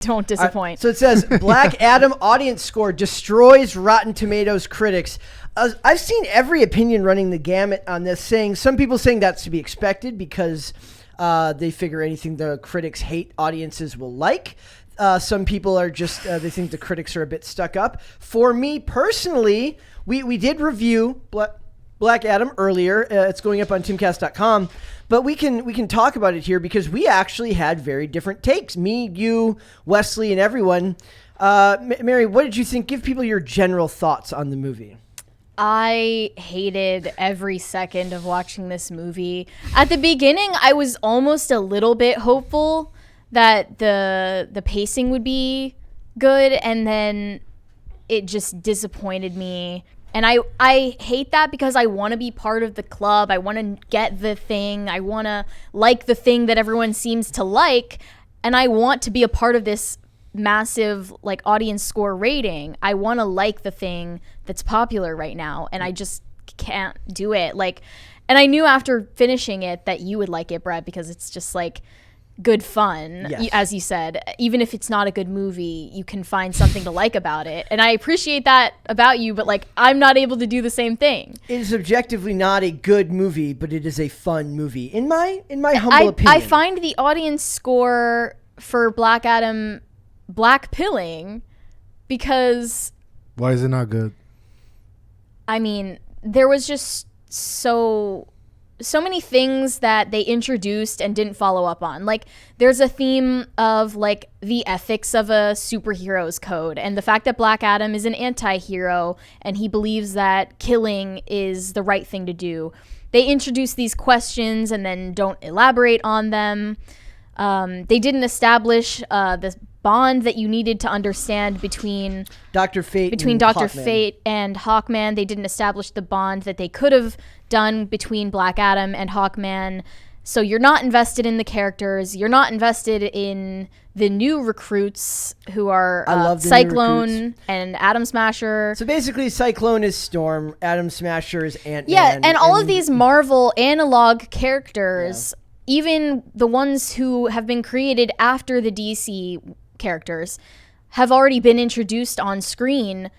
Don't disappoint. So it says Black Adam audience score destroys Rotten Tomatoes critics. I've seen every opinion running the gamut on this, some people saying that's to be expected because they figure anything the critics hate audiences will like. Some people are just, they think the critics are a bit stuck up. For me personally, we did review Black Adam earlier. It's going up on timcast.com. But we can talk about it here because we actually had very different takes. Me, you, Wesley, and everyone. Mary, what did you think? Give people your general thoughts on the movie. I hated every second of watching this movie. At the beginning, I was almost a little bit hopeful that the pacing would be good, and then it just disappointed me. And I hate that because I want to be part of the club. I want to get the thing. I want to like the thing that everyone seems to like, and I want to be a part of this massive like audience score rating. I want to like the thing that's popular right now, and I just can't do it. Like, and I knew after finishing it that you would like it, Brett, because it's just like good fun. Yes. As you said, even if it's not a good movie, you can find something to like about it, and I appreciate that about you, but like I'm not able to do the same thing. It is objectively not a good movie, but it is a fun movie in my humble opinion. I find the audience score for Black Adam black-pilling because... Why is it not good? I mean, there was just so many things that they introduced and didn't follow up on. Like, there's a theme of, like, the ethics of a superhero's code, and the fact that Black Adam is an anti-hero, and he believes that killing is the right thing to do. They introduce these questions and then don't elaborate on them. They didn't establish the bond that you needed to understand between Dr. Fate and Hawkman. They didn't establish the bond that they could have done between Black Adam and Hawkman. So you're not invested in the characters. You're not invested in the new recruits who are Cyclone and Atom Smasher. So basically, Cyclone is Storm, Atom Smasher is Ant-Man. Yeah, and all of these Marvel analog characters, even the ones who have been created after the DC characters, have already been introduced on screen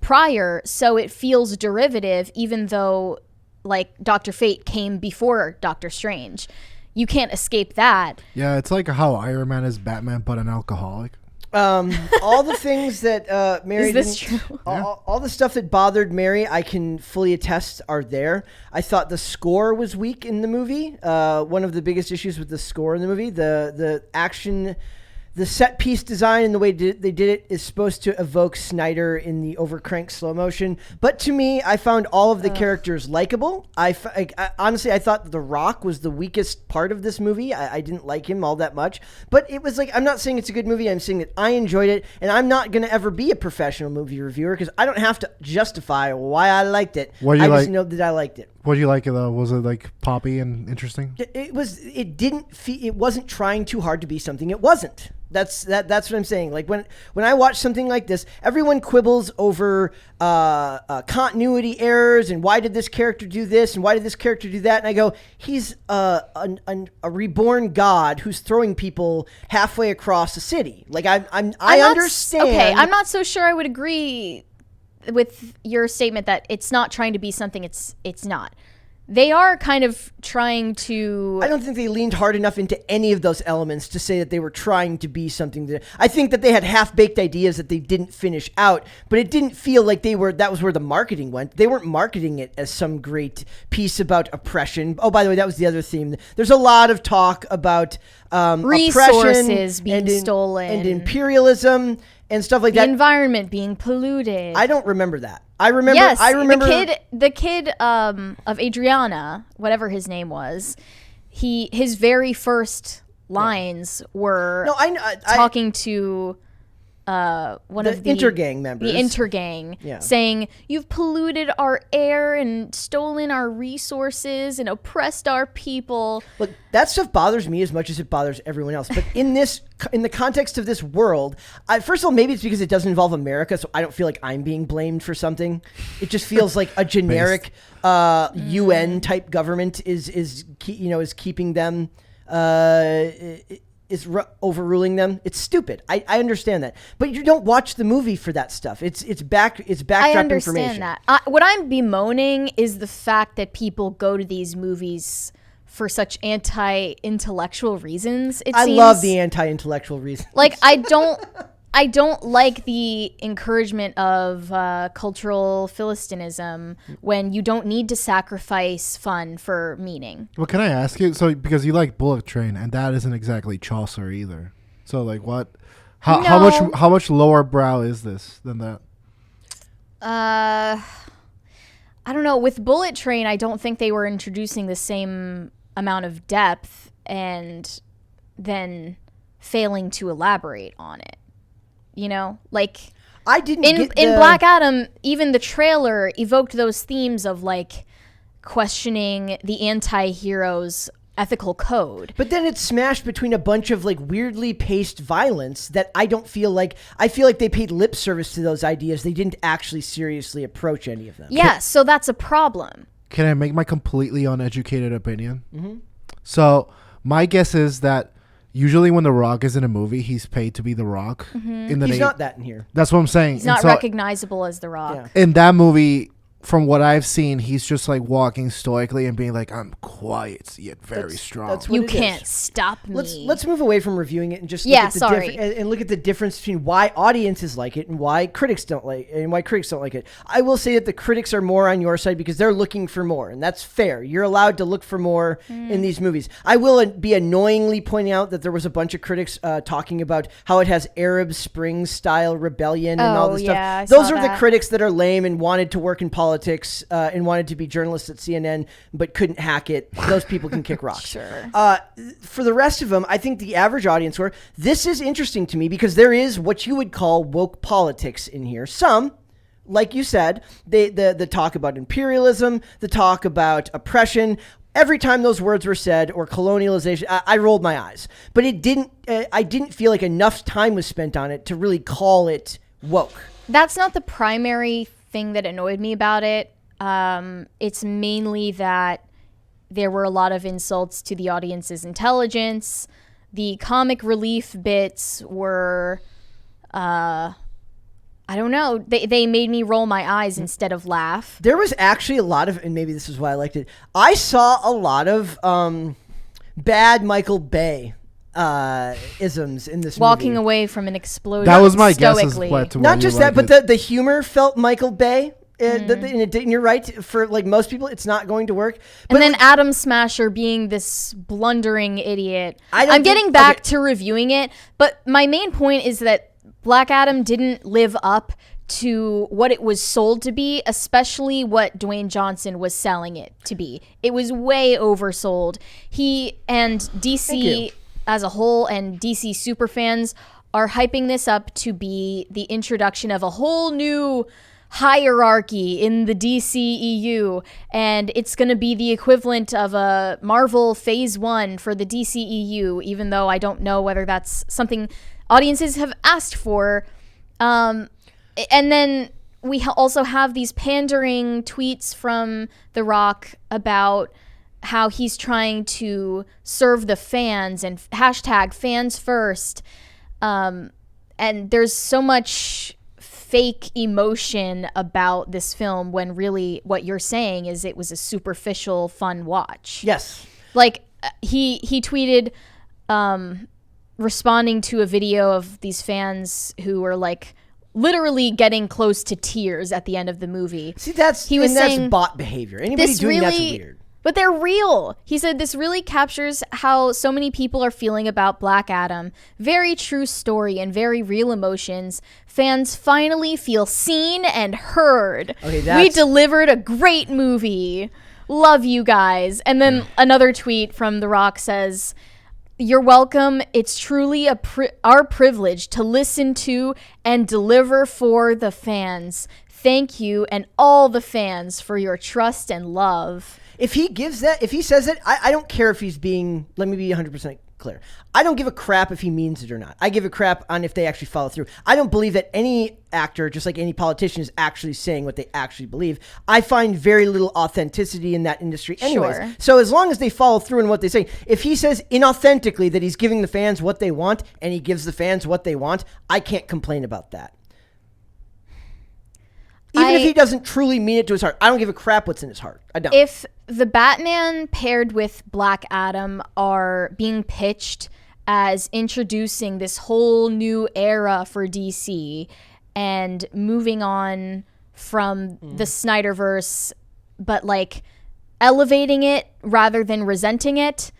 prior, so it feels derivative, even though like Dr. Fate came before Doctor Strange. You can't escape that. Yeah, it's like how Iron Man is Batman but an alcoholic. All the things that Mary is this true? All the stuff that bothered Mary, I can fully attest are there. I thought the score was weak in the movie. One of the biggest issues with the score in the movie, the action, the set piece design and the way they did it is supposed to evoke Snyder in the overcrank slow motion. But to me, I found all of the characters likable. I honestly, I thought The Rock was the weakest part of this movie. I didn't like him all that much. But it was like, I'm not saying it's a good movie. I'm saying that I enjoyed it. And I'm not going to ever be a professional movie reviewer because I don't have to justify why I liked it. Just know that I liked it. What do you like it though? Was it like poppy and interesting? It wasn't trying too hard to be something it wasn't. That's what I'm saying. Like when I watch something like this, everyone quibbles over continuity errors and why did this character do this and why did this character do that? And I go, he's a reborn god who's throwing people halfway across the city. Like I understand. Okay, I'm not so sure I would agree with your statement that it's not trying to be something it's not. They are kind of trying to... I don't think they leaned hard enough into any of those elements to say that they were trying to be something. I think that they had half-baked ideas that they didn't finish out, but it didn't feel like that was where the marketing went. They weren't marketing it as some great piece about oppression. Oh, by the way, that was the other theme. There's a lot of talk about resources being stolen. And imperialism and stuff like that. The environment being polluted. I don't remember that. I remember. The kid of Adriana, whatever his name was, his very first lines were talking to one of the Intergang members. The Intergang, saying, "You've polluted our air and stolen our resources and oppressed our people." Look, that stuff bothers me as much as it bothers everyone else. But in the context of this world, first of all, maybe it's because it doesn't involve America, so I don't feel like I'm being blamed for something. It just feels like a generic UN type government is keeping them. is overruling them. It's stupid. I understand that, but you don't watch the movie for that stuff. It's backdrop information. I understand that. What I'm bemoaning is the fact that people go to these movies for such anti-intellectual reasons. I love the anti-intellectual reasons. Like, I don't like the encouragement of cultural philistinism when you don't need to sacrifice fun for meaning. Well, can I ask you? So, because you like Bullet Train, and that isn't exactly Chaucer either. So, like, what? How much lower brow is this than that? I don't know. With Bullet Train, I don't think they were introducing the same amount of depth and then failing to elaborate on it. You know, like I didn't in Black Adam, even the trailer evoked those themes of like questioning the anti-hero's ethical code. But then it's smashed between a bunch of like weirdly paced violence that I feel like they paid lip service to those ideas. They didn't actually seriously approach any of them. Yeah, so that's a problem. Can I make my completely uneducated opinion? Mm-hmm. So my guess is that usually when The Rock is in a movie, he's paid to be The Rock. Mm-hmm. He's not that in here. That's what I'm saying. He's not recognizable as The Rock. Yeah. In that movie, from what I've seen, he's just like walking stoically and being like, I'm quiet yet very strong. That's what You it can't is. stop me. Let's move away from reviewing it and just Yeah, look at sorry. and look at the difference between why audiences like it and why critics don't like it. I will say that the critics are more on your side because they're looking for more, and that's fair. You're allowed to look for more in these movies. I will be annoyingly pointing out that there was a bunch of critics talking about how it has Arab Spring style rebellion and all this yeah, stuff. I Those saw are that. the critics that are lame and wanted to work in politics and wanted to be journalists at CNN but couldn't hack it. Those people can kick rocks. Sure. For the rest of them, I think the average audience score, this is interesting to me because there is what you would call woke politics in here. Some, like you said, the talk about imperialism, the talk about oppression. Every time those words were said, or colonialization, I rolled my eyes. But it didn't. I didn't feel like enough time was spent on it to really call it woke. That's not the primary thing that annoyed me about it. It's mainly that there were a lot of insults to the audience's intelligence. The comic relief bits were, I don't know, they made me roll my eyes instead of laugh. There was actually a lot of, and maybe this is why I liked it, I saw a lot of bad Michael Bay isms in this Walking movie. away from an explosion. That was my guess as stoically. to why Not you just like that, but it. the humor felt Michael Bay. And you're right. For like most people, it's not going to work. But And then Adam Smasher being this blundering idiot. I don't I'm think- getting back okay. to reviewing it, but my main point is that Black Adam didn't live up to what it was sold to be, especially what Dwayne Johnson was selling it to be. It was way oversold. He and Thank you. DC as a whole and DC superfans are hyping this up to be the introduction of a whole new hierarchy in the DCEU, and it's going to be the equivalent of a Marvel Phase 1 for the DCEU, even though I don't know whether that's something audiences have asked for. And then we also have these pandering tweets from The Rock about how he's trying to serve the fans and hashtag fans first. And there's so much fake emotion about this film when really what you're saying is it was a superficial fun watch. Yes. Like he tweeted responding to a video of these fans who were like literally getting close to tears at the end of the movie. See, that's saying, bot behavior. Anybody this doing that's really, weird. but they're real. He said this really captures how so many people are feeling about Black Adam. Very true story and very real emotions. Fans finally feel seen and heard. Okay, we delivered a great movie. Love you guys. And then another tweet from The Rock says, "You're welcome. It's truly our privilege to listen to and deliver for the fans. Thank you and all the fans for your trust and love." If he gives that, if he says it, I don't care if he's being, let me be 100% clear. I don't give a crap if he means it or not. I give a crap on if they actually follow through. I don't believe that any actor, just like any politician, is actually saying what they actually believe. I find very little authenticity in that industry anyways. Sure. So as long as they follow through in what they say, if he says inauthentically that he's giving the fans what they want and he gives the fans what they want, I can't complain about that. Even if he doesn't truly mean it to his heart, I don't give a crap what's in his heart. I don't. If the Batman paired with Black Adam are being pitched as introducing this whole new era for DC and moving on from the Snyderverse, but like elevating it rather than resenting it,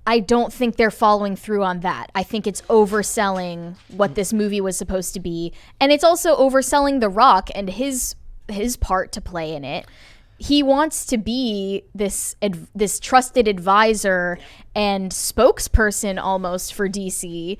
I don't think they're following through on that. I think it's overselling what this movie was supposed to be. And it's also overselling The Rock and his part to play in it. He wants to be this trusted advisor and spokesperson almost for DC.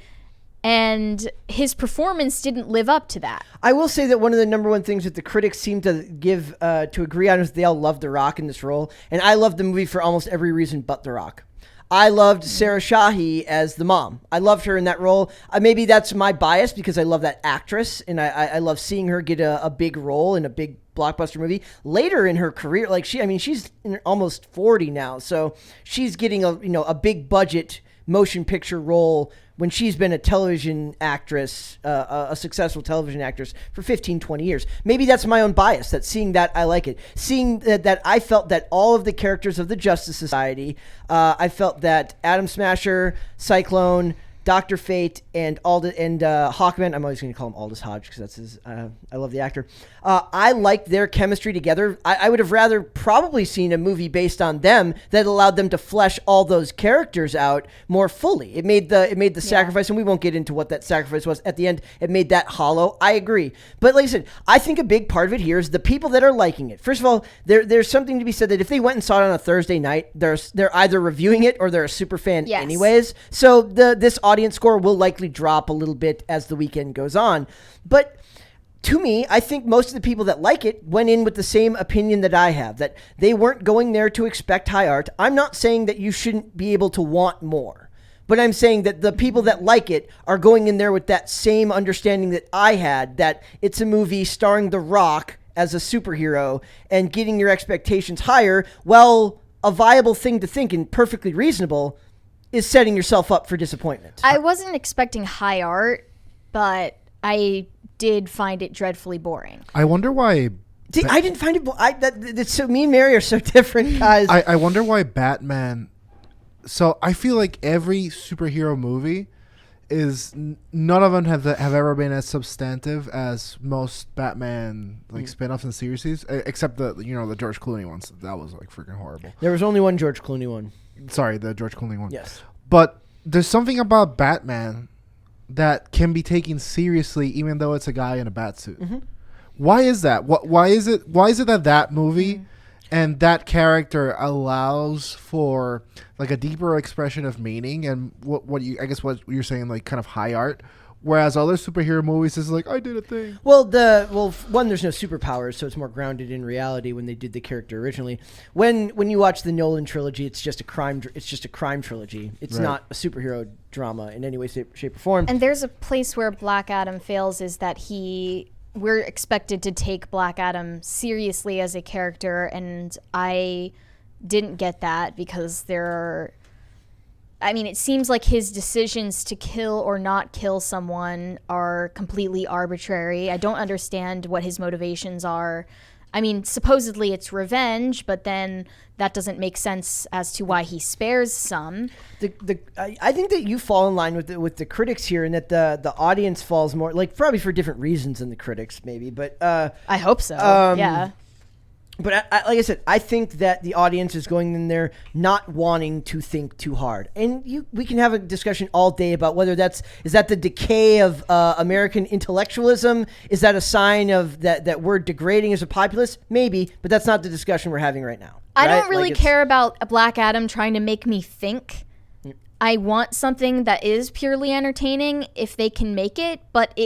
And his performance didn't live up to that. I will say that one of the number one things that the critics seem to give to agree on is they all love The Rock in this role. And I love the movie for almost every reason but The Rock. I loved Sarah Shahi as the mom. I loved her in that role. Maybe that's my bias because I love that actress, and I love seeing her get a big role in a big blockbuster movie later in her career. Like she's almost 40 now, so she's getting a big budget motion picture role when she's been a television actress, a successful television actress for 15, 20 years. Maybe that's my own bias, that seeing that I like it. Seeing that I felt that all of the characters of the Justice Society, I felt that Atom Smasher, Cyclone, Dr. Fate, and Hawkman, I'm always going to call him Aldous Hodge because that's his, I love the actor. I liked their chemistry together. I would have rather probably seen a movie based on them that allowed them to flesh all those characters out more fully. It made the sacrifice, and we won't get into what that sacrifice was at the end. It made that hollow. I agree. But like I said, I think a big part of it here is the people that are liking it. First of all, there's something to be said that if they went and saw it on a Thursday night, they're either reviewing it or they're a super fan anyways. So this audience score will likely drop a little bit as the weekend goes on. But to me, I think most of the people that like it went in with the same opinion that I have, that they weren't going there to expect high art. I'm not saying that you shouldn't be able to want more, but I'm saying that the people that like it are going in there with that same understanding that I had, that it's a movie starring The Rock as a superhero and getting your expectations higher. Well, a viable thing to think and perfectly reasonable is setting yourself up for disappointment. I wasn't expecting high art, but I did find it dreadfully boring. I wonder why. I didn't find it. That's so. Me and Mary are so different, guys. I wonder why Batman. So I feel like every superhero movie is none of them have ever been as substantive as most Batman spin-offs and series, except the George Clooney ones. That was like freaking horrible. There was only one George Clooney one. Sorry, the George Clooney one. Yes, but there's something about Batman that can be taken seriously, even though it's a guy in a bat suit. Mm-hmm. Why is that? Why is it that movie and that character allows for like a deeper expression of meaning and what you're saying, like kind of high art, whereas other superhero movies is like, I did a thing. Well, one, there's no superpowers, so it's more grounded in reality when they did the character originally. When you watch the Nolan trilogy, it's just a crime trilogy. It's not a superhero drama in any way, shape, or form. And there's a place where Black Adam fails, is that we're expected to take Black Adam seriously as a character, and I didn't get that because it seems like his decisions to kill or not kill someone are completely arbitrary. I don't understand what his motivations are. I mean, supposedly it's revenge, but then that doesn't make sense as to why he spares some. I think that you fall in line with the critics here, and that the audience falls more, like, probably for different reasons than the critics, maybe. But I hope so. Yeah. But like I said, I think that the audience is going in there not wanting to think too hard. And we can have a discussion all day about whether is that the decay of American intellectualism? Is that a sign of that we're degrading as a populace? Maybe, but that's not the discussion we're having right now. I don't really care about a Black Adam trying to make me think. I want something that is purely entertaining if they can make it, but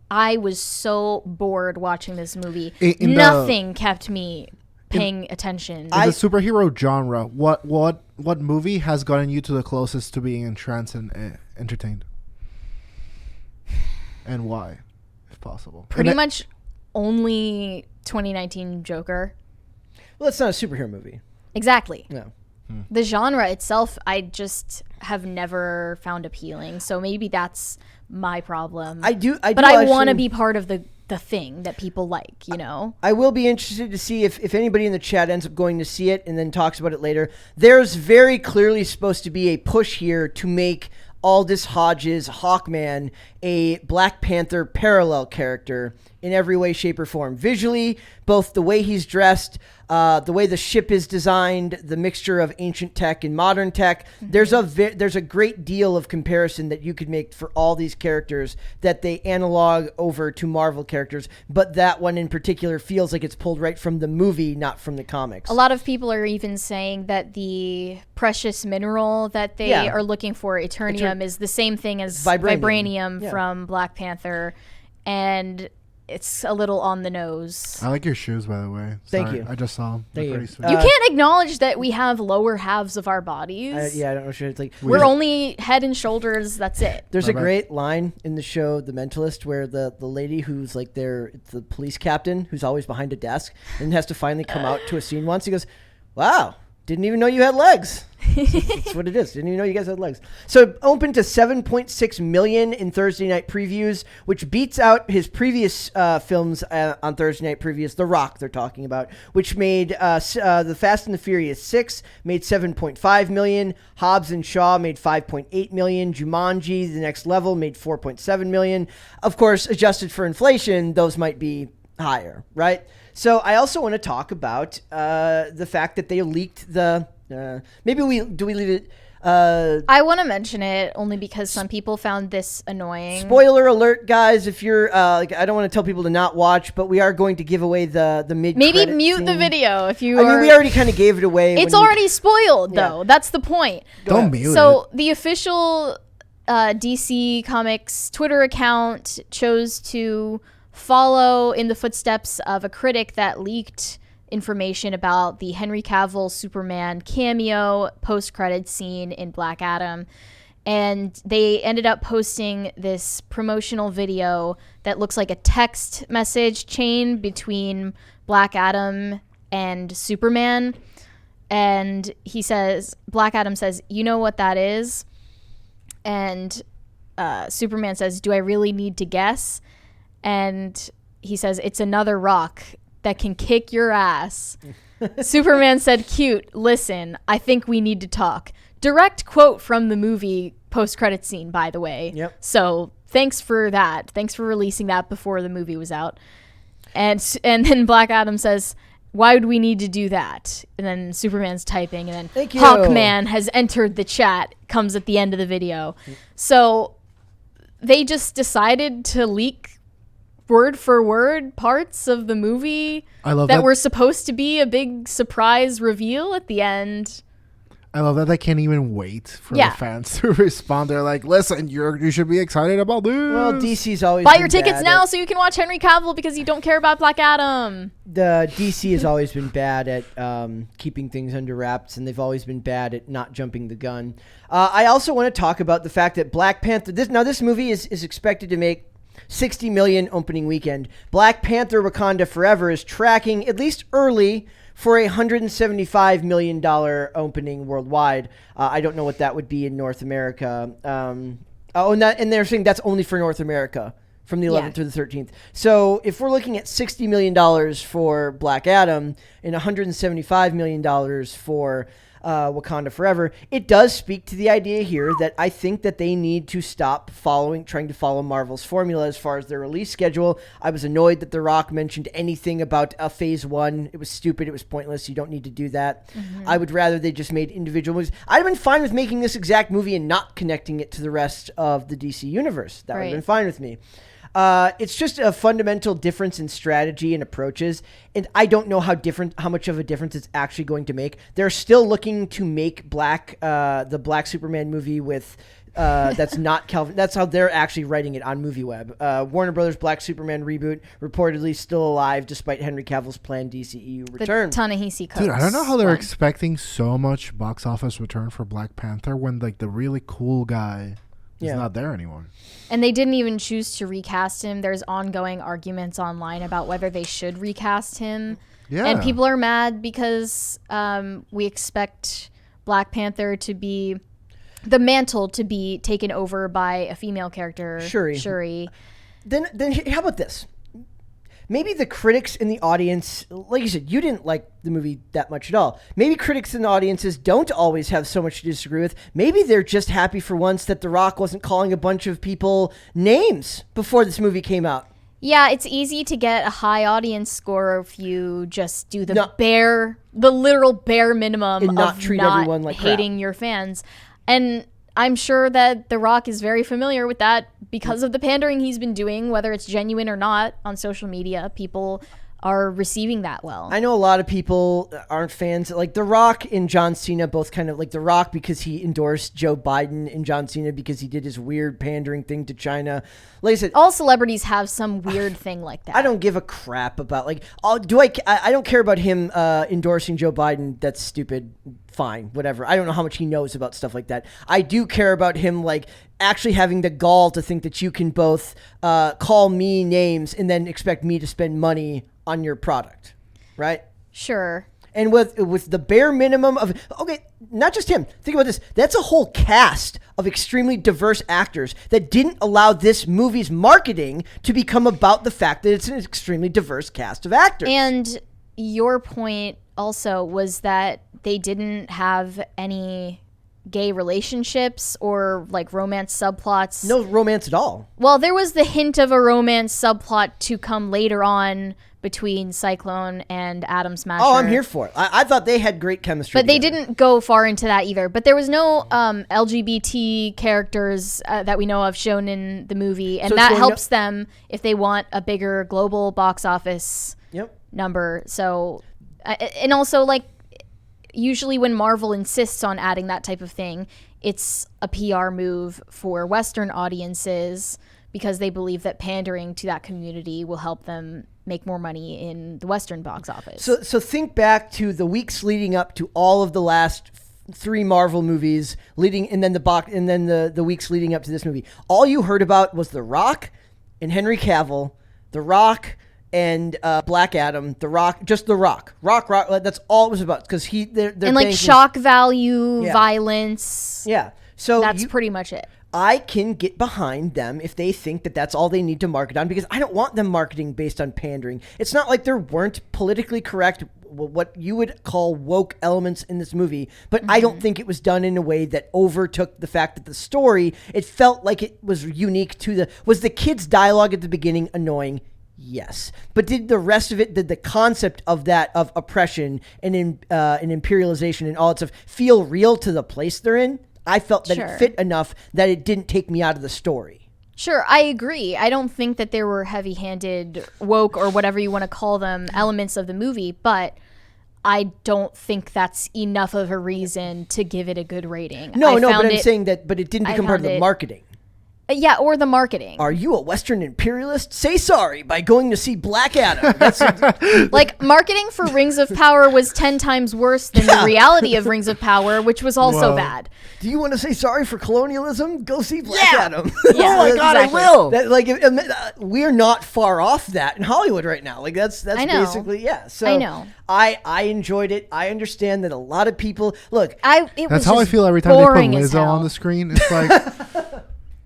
I was so bored watching this movie. Nothing kept me paying attention. In the superhero genre, what movie has gotten you to the closest to being entranced and entertained? And why, if possible? Pretty much only 2019 Joker. Well, it's not a superhero movie. Exactly. No. The genre itself, I just have never found appealing. So maybe that's my problem. I but I want to be part of the thing that people like, you know? I will be interested to see if anybody in the chat ends up going to see it and then talks about it later. There's very clearly supposed to be a push here to make Aldous Hodge's Hawkman a Black Panther parallel character in every way, shape, or form. Visually, both the way he's dressed, the way the ship is designed, the mixture of ancient tech and modern tech. Mm-hmm. There's a great deal of comparison that you could make for all these characters that they analog over to Marvel characters, but that one in particular feels like it's pulled right from the movie, not from the comics. A lot of people are even saying that the precious mineral that they are looking for, Eternium, is the same thing as Vibranium from Black Panther, and it's a little on the nose. I like your shoes, by the way. Thank you. I just saw them. Thank you. You can't acknowledge that we have lower halves of our bodies. I don't know. It's like we're only head and shoulders. That's it. There's a great line in the show, The Mentalist, where the lady who's like the police captain who's always behind a desk and has to finally come out to a scene once. He goes, "Wow, didn't even know you had legs." That's what it is. Didn't even know you guys had legs. So opened to 7.6 million in Thursday night previews, which beats out his previous films on Thursday night previews. The Rock, they're talking about, which made The Fast and the Furious 6 made 7.5 million. Hobbs and Shaw made 5.8 million. Jumanji: The Next Level made 4.7 million. Of course, adjusted for inflation, those might be higher, right? So I also want to talk about the fact that they leaked the. Maybe we leave it. I want to mention it only because some people found this annoying. Spoiler alert, guys! If you're I don't want to tell people to not watch, but we are going to give away the mid. Maybe mute the video if you. I mean, we already kind of gave it away. It's already spoiled, though. That's the point. Don't mute it. So the official DC Comics Twitter account chose to follow in the footsteps of a critic that leaked information about the Henry Cavill Superman cameo post-credit scene in Black Adam. And they ended up posting this promotional video that looks like a text message chain between Black Adam and Superman. And Black Adam says, "You know what that is?" And Superman says, "Do I really need to guess?" And he says, "It's another rock that can kick your ass." Superman said, "Cute, listen, I think we need to talk." Direct quote from the movie post-credit scene, by the way. Yep. So thanks for that. Thanks for releasing that before the movie was out. And then Black Adam says, "Why would we need to do that?" And then Superman's typing, and then Thank you. Hawkman has entered the chat, comes at the end of the video. So they just decided to leak word for word parts of the movie that were supposed to be a big surprise reveal at the end. I love that they can't even wait for the fans to respond. They're like, "Listen, you should be excited about this." Well, DC's always buy your tickets now so you can watch Henry Cavill because you don't care about Black Adam. The DC has always been bad at keeping things under wraps, and they've always been bad at not jumping the gun. I also want to talk about the fact that Black Panther. This movie is expected to make 60 million opening weekend. Black Panther Wakanda Forever is tracking, at least early, for a $175 million opening worldwide. I don't know what that would be in North America. And they're saying that's only for North America from the 11th through the 13th. So if we're looking at $60 million for Black Adam and $175 million for Wakanda Forever, it does speak to the idea here that I think that they need to stop trying to follow Marvel's formula as far as their release schedule. I was annoyed that The Rock mentioned anything about a phase 1. It was stupid. It was pointless. You don't need to do that. Mm-hmm. I would rather they just made individual movies. I'd have been fine with making this exact movie and not connecting it to the rest of the DC universe. That would have been fine with me. It's just a fundamental difference in strategy and approaches, and I don't know how much of a difference it's actually going to make. They're still looking to make the Black Superman movie with That's not Calvin. That's how they're actually writing it on MovieWeb. Warner Brothers Black Superman reboot reportedly still alive despite Henry Cavill's planned DCEU return. The Ta-Nehisi Coates. Dude, I don't know how they're one. expecting so much box office return for Black Panther when like the really cool guy is not there anymore. And they didn't even choose to recast him. There's ongoing arguments online about whether they should recast him. Yeah. And people are mad because we expect Black Panther to be the mantle to be taken over by a female character, Shuri. Then how about this? Maybe the critics in the audience, like you said, you didn't like the movie that much at all. Maybe critics in the audiences don't always have so much to disagree with. Maybe they're just happy for once that The Rock wasn't calling a bunch of people names before this movie came out. Yeah, it's easy to get a high audience score if you just do the literal bare minimum and not of treat not everyone like hating crap. your fans. And I'm sure that The Rock is very familiar with that because of the pandering he's been doing, whether it's genuine or not on social media. People are receiving that well. I know a lot of people aren't fans. Like The Rock and John Cena both kind of like The Rock because he endorsed Joe Biden and John Cena because he did his weird pandering thing to China. Like I said, all celebrities have some weird thing like that. I don't give a crap about like. I don't care about him endorsing Joe Biden. That's stupid. Fine, whatever. I don't know how much he knows about stuff like that. I do care about him like actually having the gall to think that you can both call me names and then expect me to spend money on your product, right? Sure. And with the bare minimum of, okay, not just him. Think about this. That's a whole cast of extremely diverse actors that didn't allow this movie's marketing to become about the fact that it's an extremely diverse cast of actors. And your point also was that they didn't have any gay relationships or like romance subplots. No romance at all. Well, there was the hint of a romance subplot to come later on between Cyclone and Atom Smasher. Oh, I'm here for it. I thought they had great chemistry But they together. didn't go far into that either. But there was no LGBT characters that we know of shown in the movie. And So it's that going helps them if they want a bigger global box office Yep. number. So, and also like, usually when Marvel insists on adding that type of thing, it's a PR move for Western audiences because they believe that pandering to that community will help them make more money in the Western box office. So think back to the weeks leading up to all of the last three Marvel movies and then the weeks leading up to this movie. All you heard about was The Rock and Henry Cavill, The Rock and Black Adam, The Rock, just The Rock. Rock, that's all it was about because they're and like shock value, violence. Yeah. So that's pretty much it. I can get behind them if they think that that's all they need to market on because I don't want them marketing based on pandering. It's not like there weren't politically correct, what you would call woke elements in this movie, but I don't think it was done in a way that overtook the fact that the story, it felt like it was unique to was the kids' dialogue at the beginning annoying? Yes. But did the rest of it, did the concept of that, of oppression and imperialization and all that stuff feel real to the place they're in? I felt that it fit enough that it didn't take me out of the story. Sure, I agree. I don't think that there were heavy-handed, woke, or whatever you want to call them, elements of the movie, but I don't think that's enough of a reason to give it a good rating. No, but I'm saying that, but it didn't become part of the marketing. Yeah, or the marketing. Are you a Western imperialist? Say sorry by going to see Black Adam. That's like, marketing for Rings of Power was 10 times worse than the reality of Rings of Power, which was also bad. Do you want to say sorry for colonialism? Go see Black Adam. Yeah, oh my God, exactly. I will. We're not far off that in Hollywood right now. Like that's basically So I know. I enjoyed it. I understand that a lot of people look. That's how I feel every time they put Lizzo on the screen. It's like.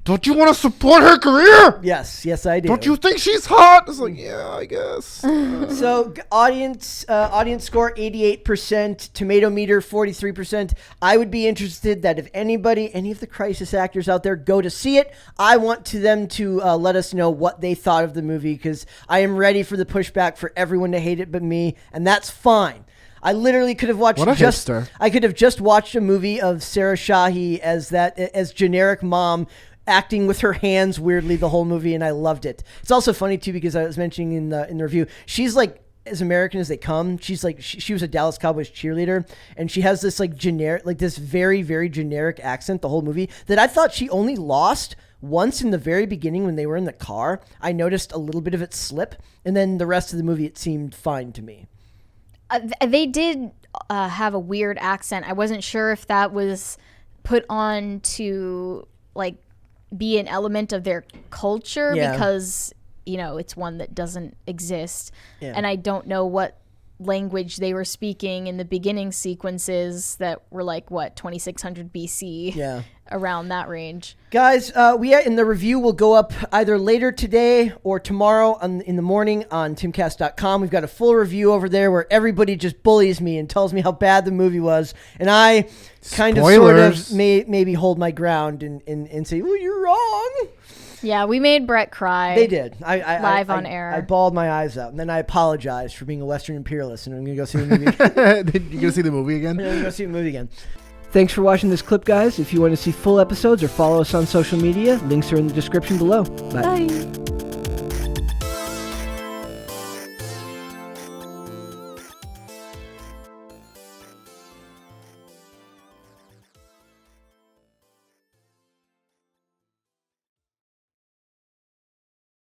Don't you want to support her career? Yes, I do. Don't you think she's hot? It's like, yeah, I guess. So audience score 88%, tomato meter 43%. I would be interested that if any of the crisis actors out there go to see it, I want them to let us know what they thought of the movie because I am ready for the pushback for everyone to hate it but me, and that's fine. I literally could have watched I could have just watched a movie of Sarah Shahi as generic mom acting with her hands weirdly the whole movie, and I loved it. It's also funny too because I was mentioning in the review, she's like as American as they come. She's like, she was a Dallas Cowboys cheerleader, and she has this like generic, like this very, very generic accent the whole movie that I thought she only lost once in the very beginning when they were in the car. I noticed a little bit of it slip, and then the rest of the movie, it seemed fine to me. They did have a weird accent. I wasn't sure if that was put on to like be an element of their culture because, you know, it's one that doesn't exist. Yeah. And I don't know what language they were speaking in the beginning sequences that were like, what, 2600 BC? Yeah. Around that range. Guys, we in the review will go up either later today or tomorrow in the morning on timcast.com. We've got a full review over there where everybody just bullies me and tells me how bad the movie was. And I kind of sort of maybe hold my ground and say, well, you're wrong. Yeah, we made Brett cry. They did. Live on air. I bawled my eyes out. And then I apologized for being a Western imperialist. And I'm going to go see the movie. You're going to see the movie again? I'm going to go see the movie again. Thanks for watching this clip, guys. If you want to see full episodes or follow us on social media, links are in the description below. Bye. Bye.